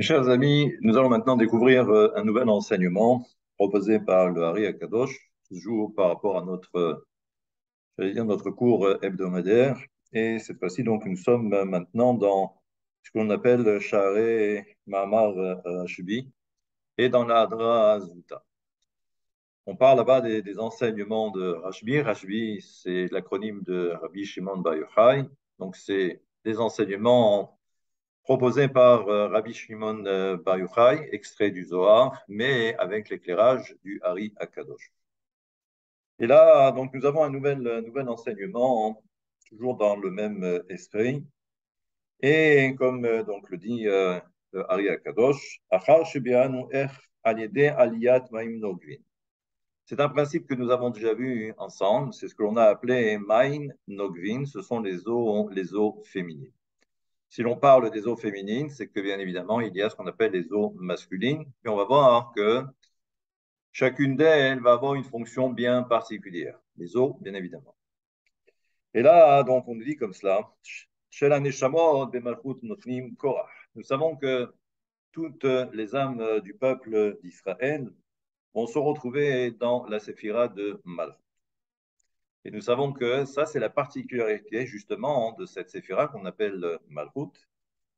Mes chers amis, nous allons maintenant découvrir un nouvel enseignement proposé par le Hari Akadosh, toujours par rapport à j'allais dire notre cours hebdomadaire. Et cette fois-ci, donc, nous sommes maintenant dans ce qu'on appelle Sha'arei Ma'amar Rashbi et dans la Hadra Zuta. On parle là-bas des enseignements de Rashbi. Rashbi, c'est l'acronyme de Rabbi Shimon Bar Yochai. Donc, c'est des enseignements proposé par Rabbi Shimon Bar Yochai, extrait du Zohar, mais avec l'éclairage du Hari Akadosh. Et là, donc, nous avons un nouvel enseignement, hein, toujours dans le même esprit. Et comme donc le dit le Hari Akadosh, Achar shebianu ech al yedei aliyat ma'im nogvin. C'est un principe que nous avons déjà vu ensemble. C'est ce que l'on a appelé Maïn Nogvin. Ce sont les eaux féminines. Si l'on parle des eaux féminines, c'est que bien évidemment, il y a ce qu'on appelle les eaux masculines. Et on va voir que chacune d'elles va avoir une fonction bien particulière. Les eaux, bien évidemment. Et là, donc, on nous dit comme cela. Nous savons que toutes les âmes du peuple d'Israël vont se retrouver dans la séphira de Malchut. Et nous savons que ça, c'est la particularité justement de cette séphira qu'on appelle Malchut,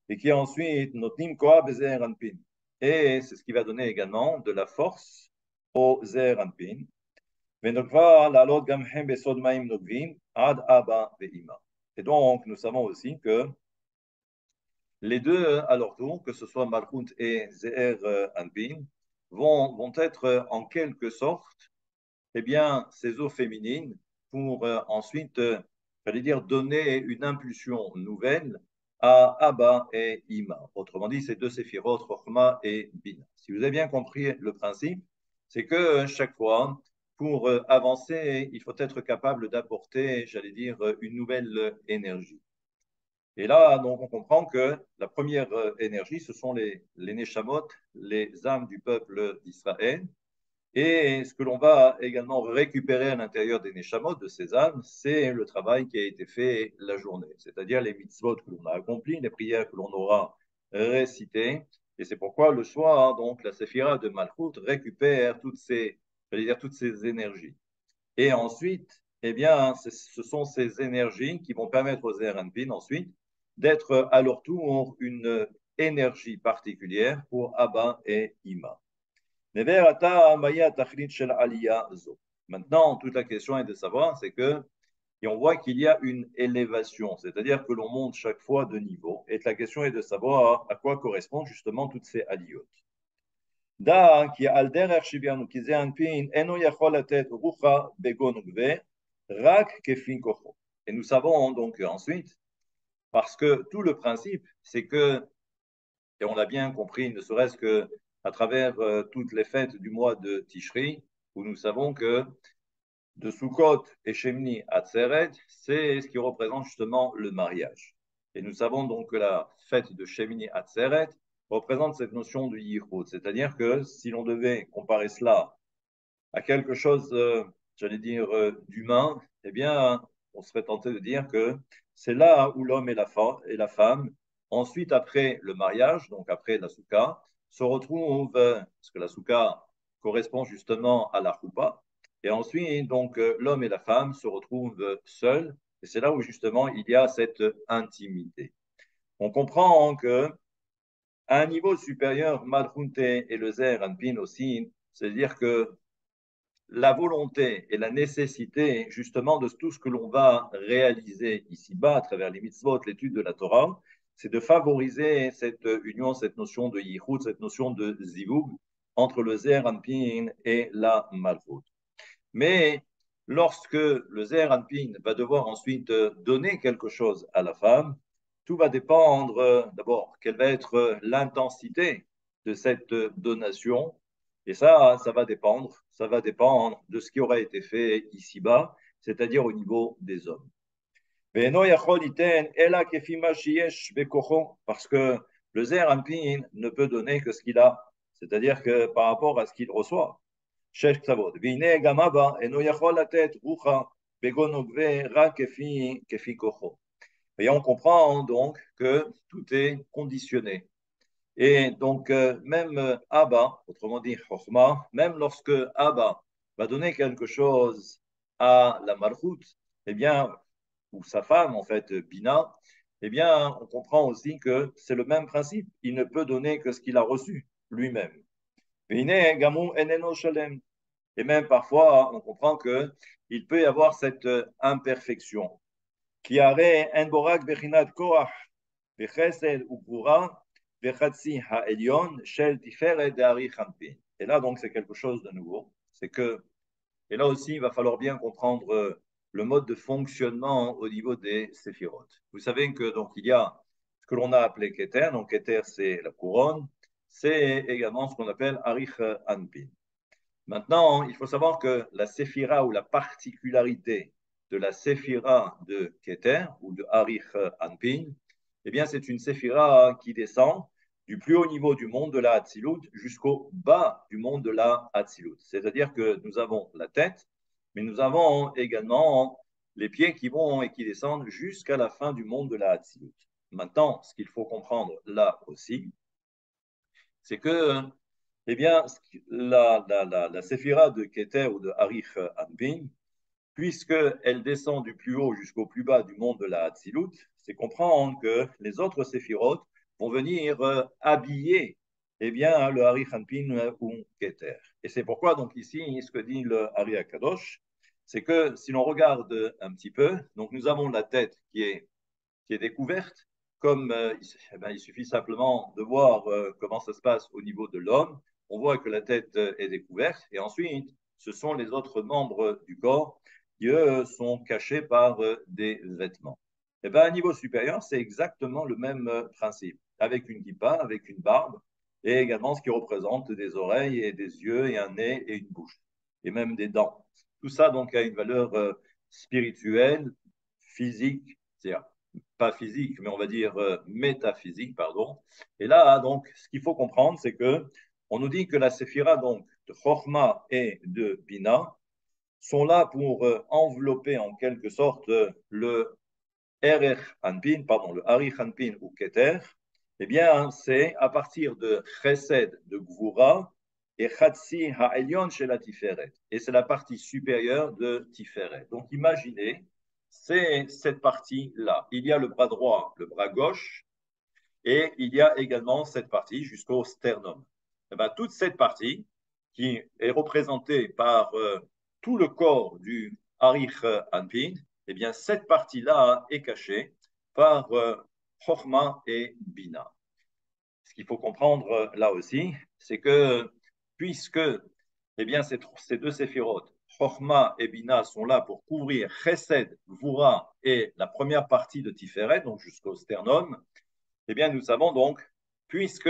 et qui ensuite notnim koa bezer anpin. Et c'est ce qui va donner également de la force au zer anpin. Venokva lalot gamhem besod maim nogvin ad aba veima. Et donc, nous savons aussi que les deux, à leur tour, que ce soit Malchut et Zeher Anpin, vont être en quelque sorte, eh bien, ces eaux féminines pour ensuite, j'allais dire, donner une impulsion nouvelle à Abba et Ima. Autrement dit, ces deux séphirotes, Chochma et Bina. Si vous avez bien compris le principe, c'est que chaque fois, pour avancer, il faut être capable d'apporter, j'allais dire, une nouvelle énergie. Et là, donc, on comprend que la première énergie, ce sont les Neshamot, les âmes du peuple d'Israël. Et ce que l'on va également récupérer à l'intérieur des Neshamot, de ces âmes, c'est le travail qui a été fait la journée, c'est-à-dire les mitzvot que l'on a accomplis, les prières que l'on aura récitées. Et c'est pourquoi le soir, donc, la séphira de Malchut récupère j'allais dire, toutes ces énergies. Et ensuite, eh bien, ce sont ces énergies qui vont permettre aux RNP ensuite d'être à leur tour une énergie particulière pour Abba et Ima. Maintenant, toute la question est de savoir, c'est que, et on voit qu'il y a une élévation, c'est-à-dire que l'on monte chaque fois de niveau. Et la question est de savoir à quoi correspondent justement toutes ces aliyot. Da qui al derer shibianu ki ze anpin eno yachol latet rucha begon ugve rak kefin kocho. Et nous savons donc ensuite, parce que tout le principe, c'est que, et on l'a bien compris, ne serait-ce que à travers toutes les fêtes du mois de Tishri, où nous savons que de Sukkot et Shemini à Tseret, c'est ce qui représente justement le mariage. Et nous savons donc que la fête de Shemini à Tseret représente cette notion de yichud, c'est-à-dire que si l'on devait comparer cela à quelque chose, j'allais dire, d'humain, eh bien, on serait tenté de dire que c'est là où l'homme et la femme, ensuite après le mariage, donc après la souka, se retrouvent, parce que la souka correspond justement à la choupa, et ensuite, donc, l'homme et la femme se retrouvent seuls, et c'est là où justement il y a cette intimité. On comprend que à un niveau supérieur, Malchunte et le Zer Anpin aussi, c'est-à-dire que la volonté et la nécessité justement de tout ce que l'on va réaliser ici-bas à travers les mitzvot, l'étude de la Torah, c'est de favoriser cette union, cette notion de yichud, cette notion de zivug entre le Zer Anpin et la Malchut. Mais lorsque le Zer Anpin va devoir ensuite donner quelque chose à la femme, tout va dépendre d'abord quelle va être l'intensité de cette donation. Et ça va dépendre de ce qui aura été fait ici-bas, c'est-à-dire au niveau des hommes. Parce que le Zer Anpin ne peut donner que ce qu'il a, c'est-à-dire que par rapport à ce qu'il reçoit. שש קצוות. והנה גם אבא אינו יכול לתת רוחה בגון עוגבה רק כפי כוחו. Et on comprend donc que tout est conditionné. Et donc, même Abba, autrement dit Chokhmah, même lorsque Abba va donner quelque chose à la Malchut, eh bien, ou sa femme, en fait, Bina, eh bien, on comprend aussi que c'est le même principe. Il ne peut donner que ce qu'il a reçu lui-même. Et même parfois, on comprend qu'il peut y avoir cette imperfection. Qui arrête en borak bechinat koach bechesed ukura bechatzi ha'elyon shel tiferet de'ari champin. Et là, donc, c'est quelque chose de nouveau. C'est que, et là aussi, il va falloir bien comprendre le mode de fonctionnement au niveau des séphirotes. Vous savez que donc il y a ce que l'on a appelé Keter. Donc Keter, c'est la couronne. C'est également ce qu'on appelle Arich Anpin. Maintenant, il faut savoir que la séphira ou la particularité de la séphira de Keter ou de Arich Anpin, eh bien, c'est une séphira qui descend du plus haut niveau du monde de la Hatzilut jusqu'au bas du monde de la Hatzilut. C'est-à-dire que nous avons la tête, mais nous avons également les pieds qui vont et qui descendent jusqu'à la fin du monde de la Hatzilut. Maintenant, ce qu'il faut comprendre là aussi, c'est que eh bien, la séphira de Keter ou de Arich Anpin, puisqu'elle descend du plus haut jusqu'au plus bas du monde de la Hatzilut, c'est comprendre que les autres séphirotes vont venir habiller eh bien, le Arich Anpin ou Keter. Et c'est pourquoi, donc ici, ce que dit le Ari Akadosh, c'est que si l'on regarde un petit peu, donc nous avons la tête qui est découverte, comme il suffit simplement de voir comment ça se passe au niveau de l'homme. On voit que la tête est découverte et ensuite, ce sont les autres membres du corps qui, eux, sont cachés par des vêtements. Et bien, à un niveau supérieur, c'est exactement le même principe, avec une kippa, avec une barbe, et également ce qui représente des oreilles et des yeux et un nez et une bouche, et même des dents. Tout ça, donc, a une valeur spirituelle, physique, c'est-à-dire pas physique, mais on va dire métaphysique, pardon. Et là, donc, ce qu'il faut comprendre, c'est que on nous dit que la séphira donc de Chochma et de Bina sont là pour envelopper en quelque sorte le Erech Anpin, pardon, le Arich Anpin ou Keter. Eh bien, c'est à partir de Chesed de Gvura et Chatsi Ha'elyon chez la Tiferet. Et c'est la partie supérieure de Tiferet. Donc, imaginez, c'est cette partie-là. Il y a le bras droit, le bras gauche, et il y a également cette partie jusqu'au sternum. Et bien, toute cette partie qui est représentée par tout le corps du Arich Anpin, eh bien, cette partie-là est cachée par Chochma et Bina. Ce qu'il faut comprendre là aussi, c'est que puisque eh bien, ces deux séphirotes, Chochma et Bina, sont là pour couvrir Chesed, Gvura et la première partie de Tiferet, donc jusqu'au sternum, eh bien, nous savons donc, puisque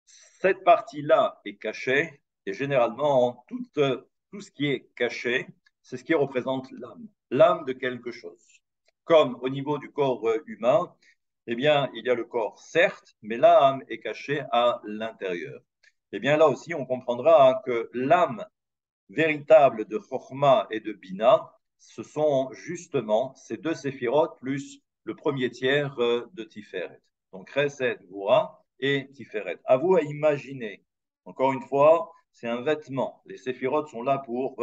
cette partie-là est cachée, et généralement, tout ce qui est caché, c'est ce qui représente l'âme, l'âme de quelque chose. Comme au niveau du corps humain, eh bien, il y a le corps, certes, mais l'âme est cachée à l'intérieur. Eh bien, là aussi, on comprendra que l'âme véritable de Chochma et de Bina, ce sont justement ces deux séphirotes plus le premier tiers de Tiferet. Donc Chesed, Goura et Tiferet. À vous à imaginer. Encore une fois, c'est un vêtement. Les séphirotes sont là pour,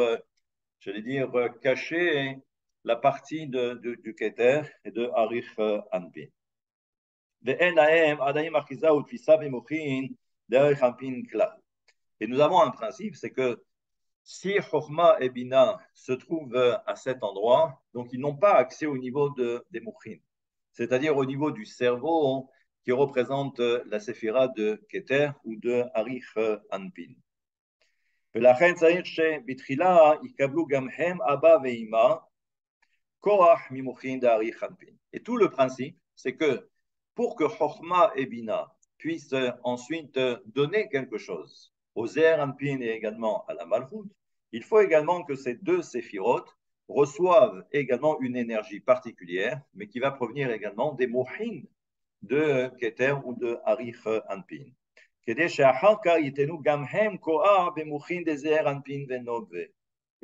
j'allais dire, cacher la partie du Keter et de Arich Anpin. Et nous avons un principe, c'est que si Chochma et Bina se trouvent à cet endroit, donc ils n'ont pas accès au niveau des Mouchin, c'est-à-dire au niveau du cerveau qui représente la séphira de Keter ou de Arich Anpin. ולכן צריך שבתחילה יקבלו גם הם אבא ואימא כוח ממוחין דאריך אנפין. Et tout le principe, c'est que pour que Chochma et Bina puissent ensuite donner quelque chose aux Zer Anpin et également à la Malchut, il faut également que ces deux séphirotes reçoivent également une énergie particulière, mais qui va provenir également des Mohin de Keter ou de Arich Anpin. Et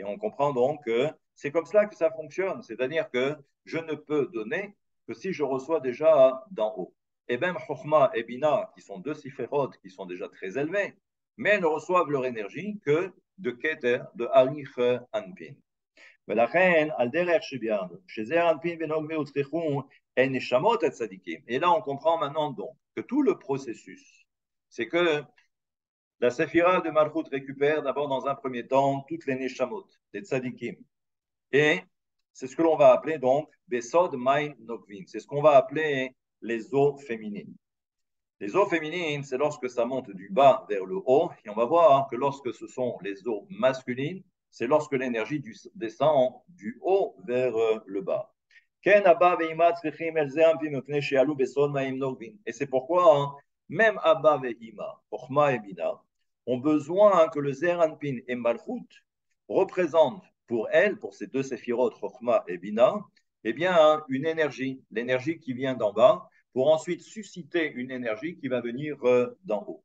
on comprend donc que c'est comme cela que ça fonctionne, c'est-à-dire que je ne peux donner que si je reçois déjà d'en haut. et même Chokhmah et Bina, qui sont deux siférot qui sont déjà très élevés, mais ne reçoivent leur énergie que de Keter, de Arich Anpin. ולכן, על דרך שביארנו, שזעיר אנפין ונוגבי וצריכו הן נשמות הצדיקים. Et là, on comprend maintenant donc que tout le processus, c'est que la séphira de Malchut récupère d'abord dans un premier temps toutes les neshamot, les tzadikim. Et c'est ce que l'on va appeler donc Besod Maim Nogvin. C'est ce qu'on va appeler les eaux féminines. Les eaux féminines, c'est lorsque ça monte du bas vers le haut. Et on va voir que lorsque ce sont les eaux masculines, c'est lorsque l'énergie descend du haut vers le bas. Et c'est pourquoi hein, même Abba et Ima, Chochma et Bina, ont besoin que le Zeranpin et Malchut représentent pour elles, pour ces deux séphirot, Chochma et Bina, eh bien, une énergie, l'énergie qui vient d'en bas, pour ensuite susciter une énergie qui va venir d'en haut.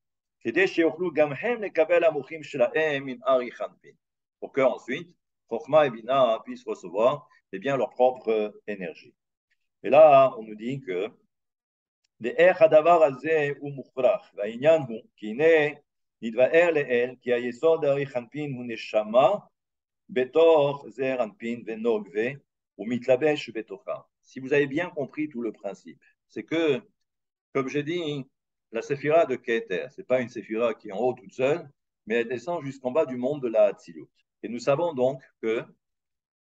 Pour qu'ensuite, Chochma et Bina puissent recevoir eh bien, leur propre énergie. Et là, on nous dit que ואיך הדבר הזה הוא מוכרח, והעניין הוא, כי הנה נתבאר לאל, כי היסוד הארי חנפין הוא נשמה בתוך זעיר אנפין ונוגבה, ומתלבש בתוכה. Si vous avez bien compris tout le principe, c'est que, comme j'ai dit, la séphira de Keter, ce n'est pas une séphira qui est en haut toute seule, mais elle descend jusqu'en bas du monde de la Hatzilut. Et nous savons donc que,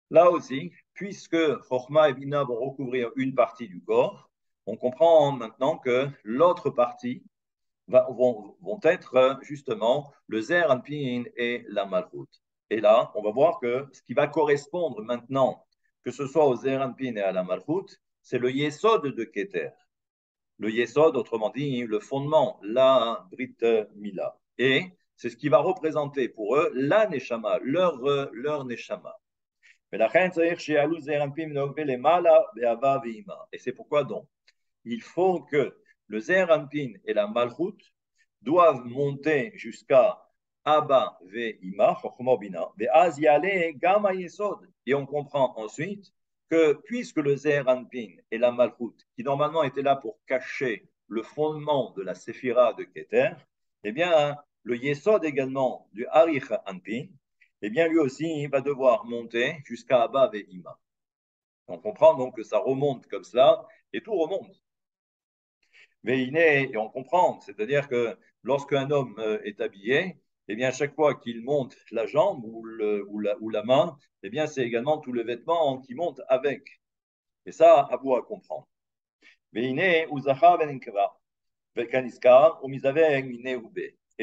là aussi, puisque Chochma et Bina vont recouvrir une partie du corps, on comprend maintenant que l'autre partie vont être justement le Zer Anpin et la Malchut. Et là, on va voir que ce qui va correspondre maintenant, que ce soit au Zer Anpin et à la Malchut, c'est le Yesod de Keter. Le Yesod, autrement dit, le fondement, la Brit Mila. Et c'est ce qui va représenter pour eux la Neshama, leur Neshama. Et c'est pourquoi donc il faut que le Zer Anpin et la Malchut doivent monter jusqu'à Abba Ve'ima, Chochma Bina, Ve'az Yale Gama Yesod. Et on comprend ensuite que puisque le Zer Anpin et la Malchut, qui normalement étaient là pour cacher le fondement de la Séphira de Keter, eh bien, le Yesod également du Arich Anpin, eh bien, lui aussi, il va devoir monter jusqu'à Abba Ve'ima. On comprend donc que ça remonte comme cela, et tout remonte. Et on comprend, c'est-à-dire que lorsqu'un homme est habillé, eh bien, chaque fois qu'il monte la jambe ou la main, eh bien, c'est également tout le vêtement qui monte avec. Et ça, à vous à comprendre. Et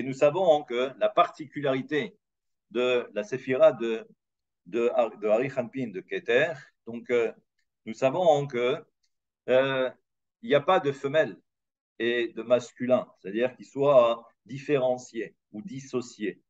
nous savons que la particularité de la séphira de Arich Anpin de Keter, donc nous savons que il n'y a pas de femelle et de masculin, c'est-à-dire qu'ils soient différenciés ou dissociés.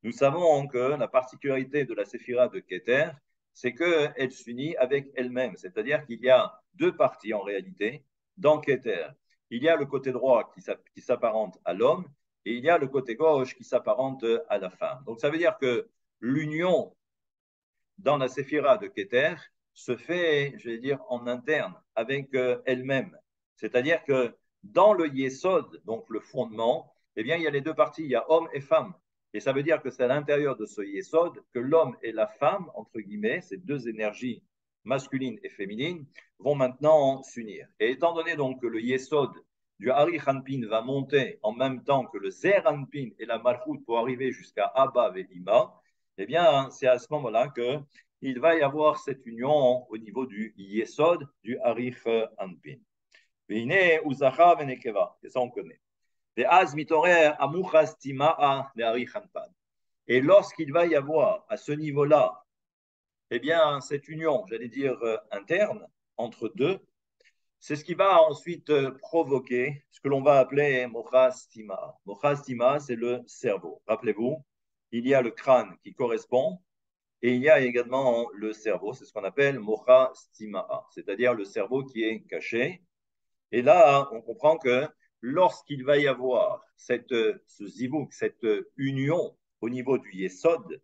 Nous savons que la particularité de la séphira de Keter, c'est qu'elle s'unit avec elle-même, c'est-à-dire qu'il y a deux parties en réalité dans Keter. Il y a le côté droit qui s'apparente à l'homme et il y a le côté gauche qui s'apparente à la femme. Donc ça veut dire que l'union dans la séphira de Keter se fait, je vais dire, en interne avec elle-même. C'est-à-dire que dans le Yesod, donc le fondement, eh bien, il y a les deux parties, il y a homme et femme. Et ça veut dire que c'est à l'intérieur de ce Yesod que l'homme et la femme, entre guillemets, ces deux énergies masculines et féminines, vont maintenant s'unir. Et étant donné donc que le Yesod du Hari Hanpin va monter en même temps que le Zer Hanpin et la Malchut pour arriver jusqu'à Abba et Ima, eh bien, c'est à ce moment-là qu'il va y avoir cette union au niveau du Yesod, du Hari Hanpin. Et ça on connaît. Et lorsqu'il va y avoir à ce niveau-là, eh bien, cette union, j'allais dire interne, entre deux, c'est ce qui va ensuite provoquer ce que l'on va appeler Mocha Stima. Mocha Stima, c'est le cerveau. Rappelez-vous, il y a le crâne qui correspond et il y a également le cerveau, c'est ce qu'on appelle Mocha Stima, c'est-à-dire le cerveau qui est caché. Et là, on comprend que lorsqu'il va y avoir ce zivouk, cette union au niveau du Yesod,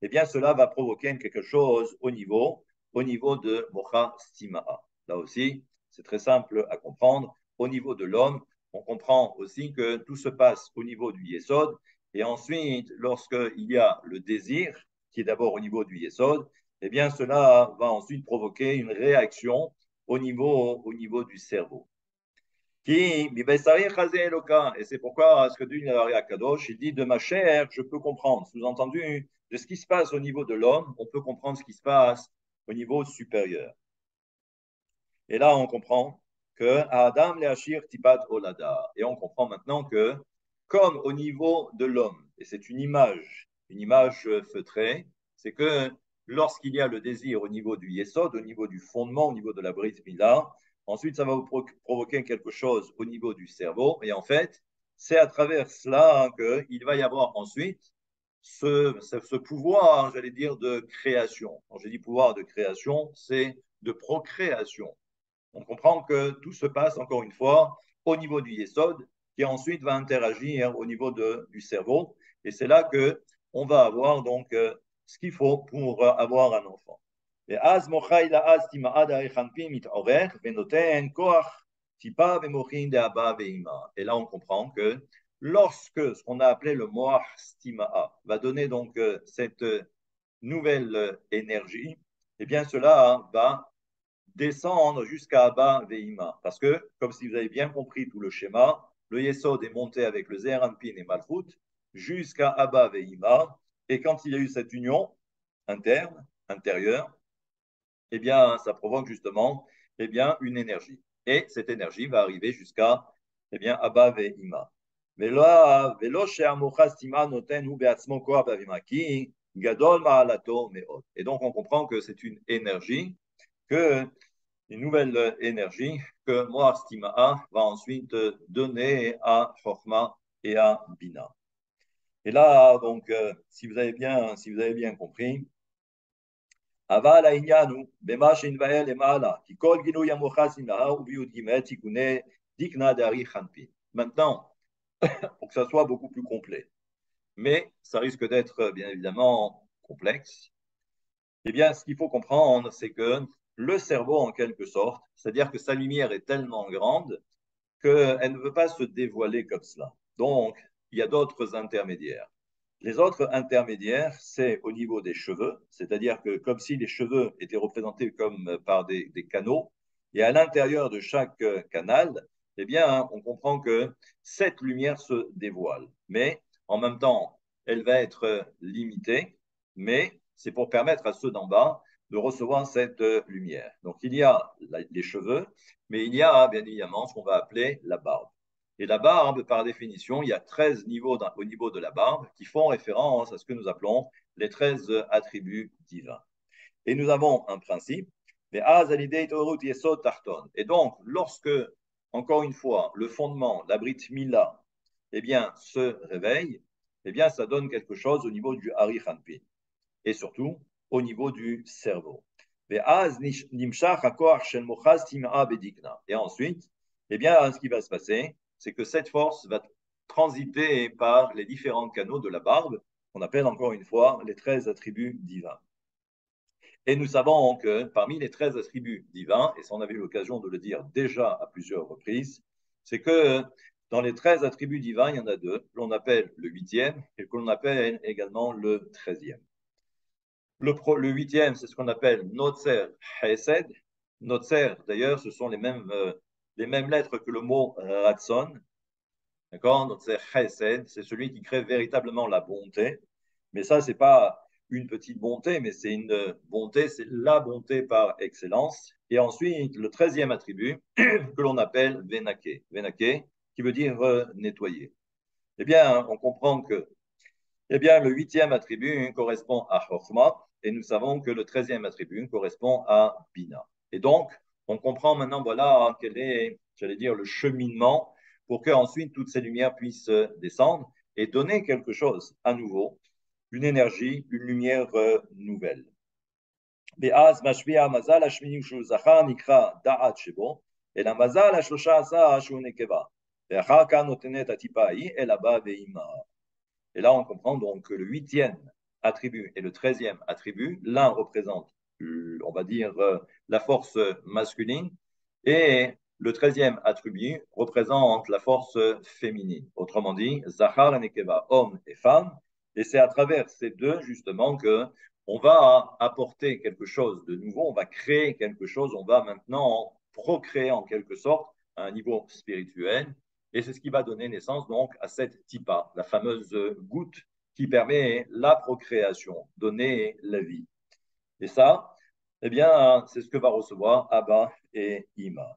eh bien, cela va provoquer quelque chose au niveau de Mocha Stima'a. Là aussi, c'est très simple à comprendre. au niveau de l'homme, on comprend aussi que tout se passe au niveau du Yesod. Et ensuite, lorsqu'il y a le désir, qui est d'abord au niveau du Yesod, eh bien, cela va ensuite provoquer une réaction au niveau du cerveau. Et c'est pourquoi ce que dit Kadosh, il dit de ma chair, je peux comprendre. Sous-entendu, de ce qui se passe au niveau de l'homme, on peut comprendre ce qui se passe au niveau supérieur. Et là, on comprend que Adam le tipat olada. Et on comprend maintenant que, comme au niveau de l'homme, et c'est une image feutrée, c'est que lorsqu'il y a le désir au niveau du yesod, au niveau du fondement, au niveau de la brit mila, ensuite ça va vous provoquer quelque chose au niveau du cerveau. Et en fait, c'est à travers cela qu'il va y avoir ensuite ce pouvoir, j'allais dire, de création. Quand je dis pouvoir de création, c'est de procréation. On comprend que tout se passe, encore une fois, au niveau du yesod, qui ensuite va interagir au niveau du cerveau. Et c'est là qu'on va avoir donc ce qu'il faut pour avoir un enfant. Et là, on comprend que lorsque ce qu'on a appelé le moach stimaa va donner donc cette nouvelle énergie, eh bien cela va descendre jusqu'à Abba Veima. Parce que, comme si vous avez bien compris tout le schéma, le Yesod est monté avec le Zeranpin et Malchut jusqu'à Abba Veima. Et quand il y a eu cette union interne, intérieure, eh bien, ça provoque justement eh bien, une énergie. Et cette énergie va arriver jusqu'à eh bien, Abba Veima. Et donc, on comprend que c'est une énergie une nouvelle énergie que Moar Stima'a va ensuite donner à Chokhmah et à Bina. Et là, donc, si vous avez bien compris, Aval Ainyanu, Bema Shinvael Emala, qui kol ginu yamuchas inaha ou biud gimet tikune dikna dari chanpin. Maintenant, pour que ça soit beaucoup plus complet, mais ça risque d'être bien évidemment complexe, eh bien, ce qu'il faut comprendre, c'est que le cerveau, en quelque sorte, c'est-à-dire que sa lumière est tellement grande qu'elle ne veut pas se dévoiler comme cela. Donc, il y a d'autres intermédiaires. Les autres intermédiaires, c'est au niveau des cheveux, c'est-à-dire que comme si les cheveux étaient représentés comme par des canaux, et à l'intérieur de chaque canal, eh bien, on comprend que cette lumière se dévoile. Mais en même temps, elle va être limitée, mais c'est pour permettre à ceux d'en bas de recevoir cette lumière. Donc, il y a les cheveux, mais il y a bien évidemment ce qu'on va appeler la barbe. Et la barbe, par définition, il y a 13 niveaux au niveau de la barbe qui font référence à ce que nous appelons les 13 attributs divins. Et nous avons un principe, et donc, lorsque, encore une fois, le fondement, la Brit Mila, eh bien, se réveille, eh bien, ça donne quelque chose au niveau du Hari Hanpin et surtout au niveau du cerveau. Et ensuite, eh bien, ce qui va se passer, c'est que cette force va transiter par les différents canaux de la barbe, qu'on appelle encore une fois les 13 attributs divins. Et nous savons que parmi les 13 attributs divins, et ça on avait eu l'occasion de le dire déjà à plusieurs reprises, c'est que dans les 13 attributs divins, il y en a deux, que l'on appelle le 8e et que l'on appelle également le 13e. Le 8e, c'est ce qu'on appelle Notzer Hesed. Notzer, d'ailleurs, ce sont les mêmes lettres que le mot Ratson. D'accord? Notzer Hesed, c'est celui qui crée véritablement la bonté. Mais ça, ce n'est pas une petite bonté, mais c'est une bonté, c'est la bonté par excellence. Et ensuite, le 13e attribut que l'on appelle Venake. Venake, qui veut dire nettoyer. Eh bien, on comprend que eh bien, le 8e attribut correspond à Chokhmah et nous savons que le 13e attribut correspond à Bina. Et donc, on comprend maintenant, voilà, quel est, j'allais dire, le cheminement pour qu'ensuite toutes ces lumières puissent descendre et donner quelque chose à nouveau, une énergie, une lumière nouvelle. Et la mazal השלושה שהוא נקבה, ואחר כך נותנת הטיפה ההיא אל הבא ועימה. Et là, on comprend donc que le 8e attribut et le 13e attribut, l'un représente, on va dire, la force masculine et Le 13e attribut représente la force féminine. Autrement dit, Zachar et Nekeva, homme et femme. Et c'est à travers ces deux, justement, que on va apporter quelque chose de nouveau, on va créer quelque chose, on va maintenant procréer en quelque sorte à un niveau spirituel. Et c'est ce qui va donner naissance donc à cette tipa, la fameuse goutte qui permet la procréation, donner la vie. Et ça, eh bien, c'est ce que va recevoir Abba et Ima.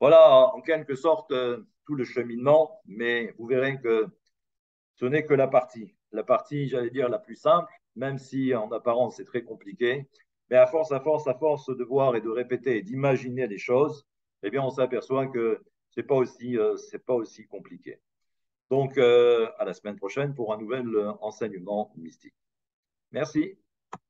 Voilà, en quelque sorte, tout le cheminement, mais vous verrez que ce n'est que la partie, j'allais dire, la plus simple, même si en apparence c'est très compliqué. Mais à force de voir et de répéter et d'imaginer les choses, eh bien, on s'aperçoit que c'est pas aussi compliqué. Donc, à la semaine prochaine pour un nouvel enseignement mystique. Merci.